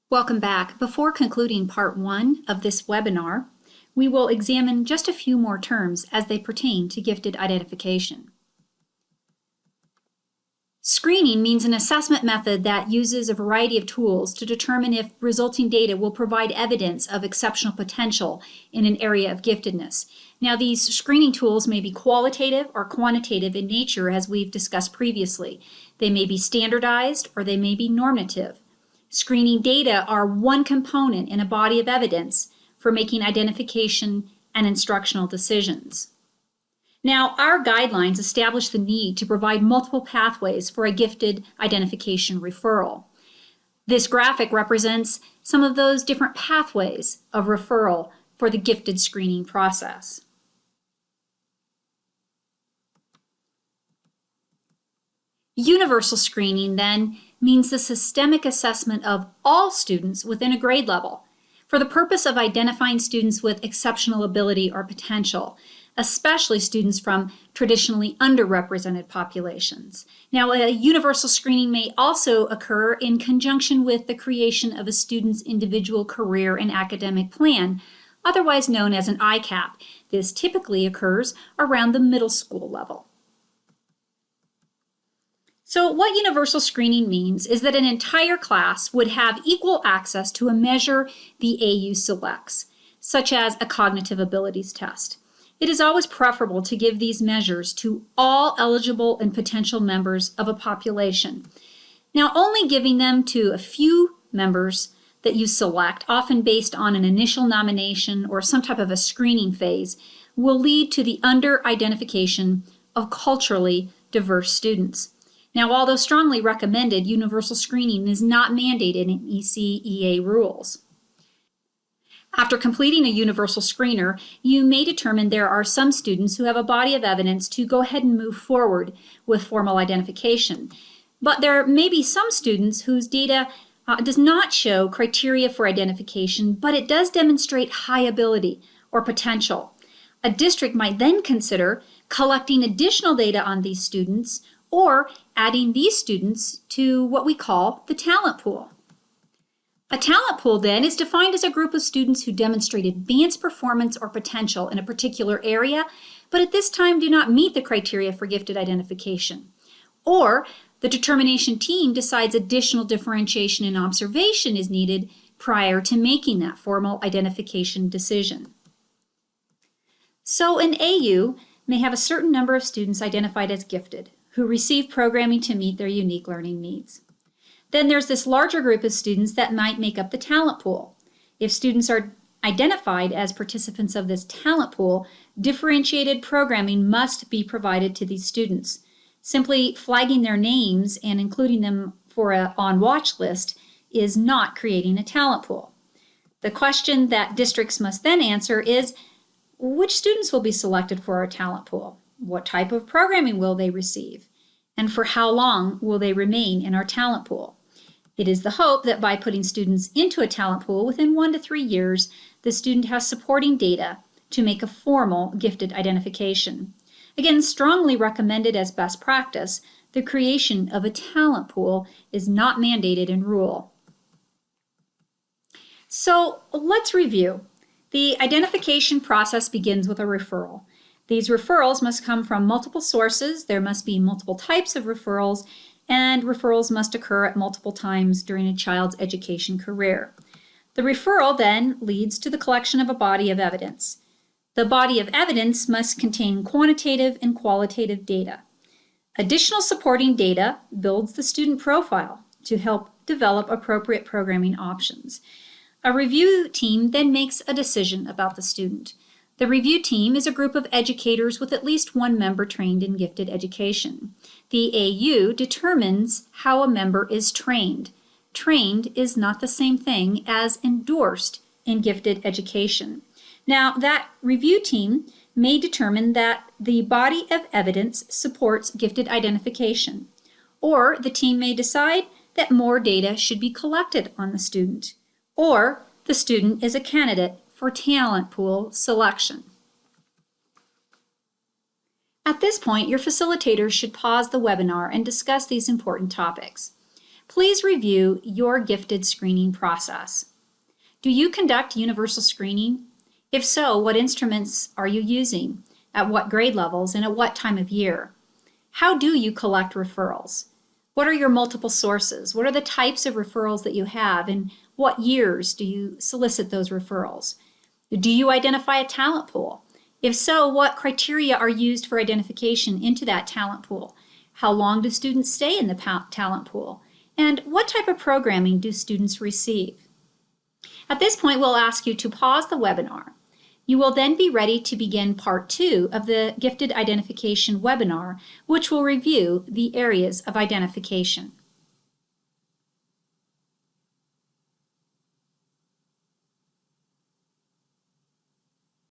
Welcome back. Before concluding part 1 of this webinar, we will examine just a few more terms as they pertain to gifted identification. Screening means an assessment method that uses a variety of tools to determine if resulting data will provide evidence of exceptional potential in an area of giftedness. Now, these screening tools may be qualitative or quantitative in nature, as we've discussed previously. They may be standardized or they may be normative. Screening data are one component in a body of evidence for making identification and instructional decisions. Now, our guidelines establish the need to provide multiple pathways for a gifted identification referral. This graphic represents some of those different pathways of referral for the gifted screening process. Universal screening, then, means the systemic assessment of all students within a grade level for the purpose of identifying students with exceptional ability or potential, especially students from traditionally underrepresented populations. Now, a universal screening may also occur in conjunction with the creation of a student's individual career and academic plan, otherwise known as an ICAP. This typically occurs around the middle school level. So what universal screening means is that an entire class would have equal access to a measure the AU selects, such as a cognitive abilities test. It is always preferable to give these measures to all eligible and potential members of a population. Now, only giving them to a few members that you select, often based on an initial nomination or some type of a screening phase, will lead to the under-identification of culturally diverse students. Now, although strongly recommended, universal screening is not mandated in ECEA rules. After completing a universal screener, you may determine there are some students who have a body of evidence to go ahead and move forward with formal identification. But there may be some students whose data does not show criteria for identification, but it does demonstrate high ability or potential. A district might then consider collecting additional data on these students or adding these students to what we call the talent pool. A talent pool, then, is defined as a group of students who demonstrate advanced performance or potential in a particular area, but at this time do not meet the criteria for gifted identification. Or the determination team decides additional differentiation and observation is needed prior to making that formal identification decision. So an AU may have a certain number of students identified as gifted, who receive programming to meet their unique learning needs. Then there's this larger group of students that might make up the talent pool. If students are identified as participants of this talent pool, differentiated programming must be provided to these students. Simply flagging their names and including them for an on-watch list is not creating a talent pool. The question that districts must then answer is, which students will be selected for our talent pool? What type of programming will they receive? And for how long will they remain in our talent pool? It is the hope that by putting students into a talent pool within 1 to 3 years, the student has supporting data to make a formal gifted identification. Again, strongly recommended as best practice, the creation of a talent pool is not mandated in rule. So let's review. The identification process begins with a referral. These referrals must come from multiple sources, there must be multiple types of referrals, and referrals must occur at multiple times during a child's education career. The referral then leads to the collection of a body of evidence. The body of evidence must contain quantitative and qualitative data. Additional supporting data builds the student profile to help develop appropriate programming options. A review team then makes a decision about the student. The review team is a group of educators with at least one member trained in gifted education. The AU determines how a member is trained. Trained is not the same thing as endorsed in gifted education. Now, that review team may determine that the body of evidence supports gifted identification, or the team may decide that more data should be collected on the student, or the student is a candidate for talent pool selection. At this point, your facilitators should pause the webinar and discuss these important topics. please review your gifted screening process. Do you conduct universal screening? If so, what instruments are you using? At what grade levels and at what time of year? How do you collect referrals? What are your multiple sources? What are the types of referrals that you have, and what years do you solicit those referrals? Do you identify a talent pool? If so, what criteria are used for identification into that talent pool? How long do students stay in the talent pool? And what type of programming do students receive? At this point, we'll ask you to pause the webinar. You will then be ready to begin part 2 of the Gifted Identification webinar, which will review the areas of identification.